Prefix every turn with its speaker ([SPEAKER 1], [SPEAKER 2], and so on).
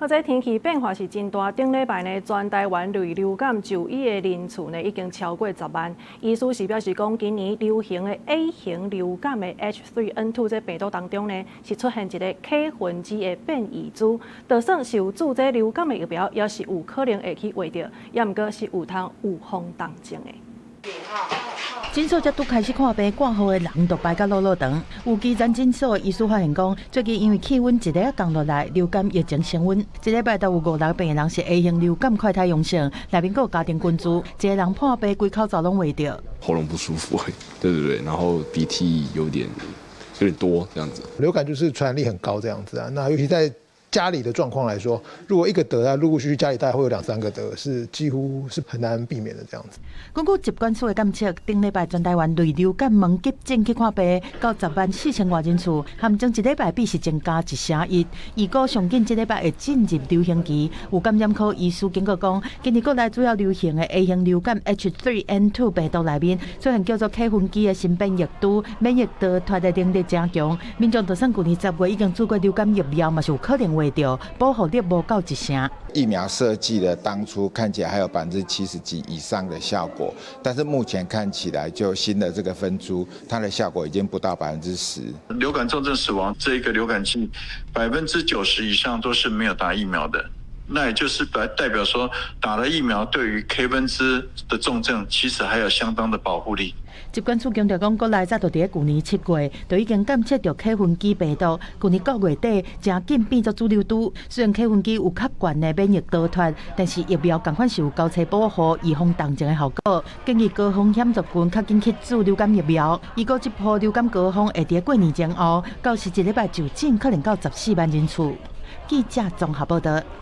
[SPEAKER 1] 好在天气变化是真大，顶礼拜呢，全台湾类流感就医的人次呢已经超过10万。医师是表示讲，今年流行的 A 型流感的 H3N2 这病毒当中呢，是出现一个 K 分支的变异株，就算是有注这流感的疫苗，也是有可能会去获到，也毋过是有通有风当症的。
[SPEAKER 2] 诊所才拄开始看病挂号的人，都排甲落落长。有基层诊所的医师发现讲，最近因为气温一日啊降落来，流感疫情升温，一礼拜都有5、6病人是 A 型流感快筛阳性，内面还有家庭群组，一个人破病，规口罩拢袂着。
[SPEAKER 3] 喉咙不舒服，对，然后鼻涕有点多这样子。
[SPEAKER 4] 流感就是传染力很高这样子啊，那尤其在家里的状况来说，如果一个得啊，陆陆续续家里大概会有2、3个得，是几乎是很难避免的这样子。
[SPEAKER 2] 根据疾管署的监测，顶礼拜全台湾类流感门急症去看病，到10万4千多人次，含情一礼拜比是增加1%。预估上紧这礼拜会进入流行期。有感染科医师警告讲，今年国内主要流行的 A 型流感 H3N2 病毒内面出现叫做 K 分支的新变异株，免疫逃脱的能力真强。民众就算去年10月已经注过流感疫苗，嘛是有可能会着，保护力无够1成。
[SPEAKER 5] 疫苗设计的当初看起来还有70%几以上的效果，但是目前看起来就新的这个分株，它的效果已经不到10%。
[SPEAKER 6] 流感重症死亡这个流感季，90%以上都是没有打疫苗的。那也就是代表说，打了疫苗对于 K 分支的重症，其实还有相当的保护力。
[SPEAKER 2] 疾管署强调讲，国内早就伫去年7月就已经监测到 K 分支病毒，去年9月底真紧变作主流株。虽然 K 分支有较悬的免疫逃脱，但是疫苗同款是有高层保护、预防重症的效果。建议高风险族群较紧去注流感疫苗。预估这波流感高峰会伫过年前后，到时一礼拜就诊可能到14万人次。记者综合报道。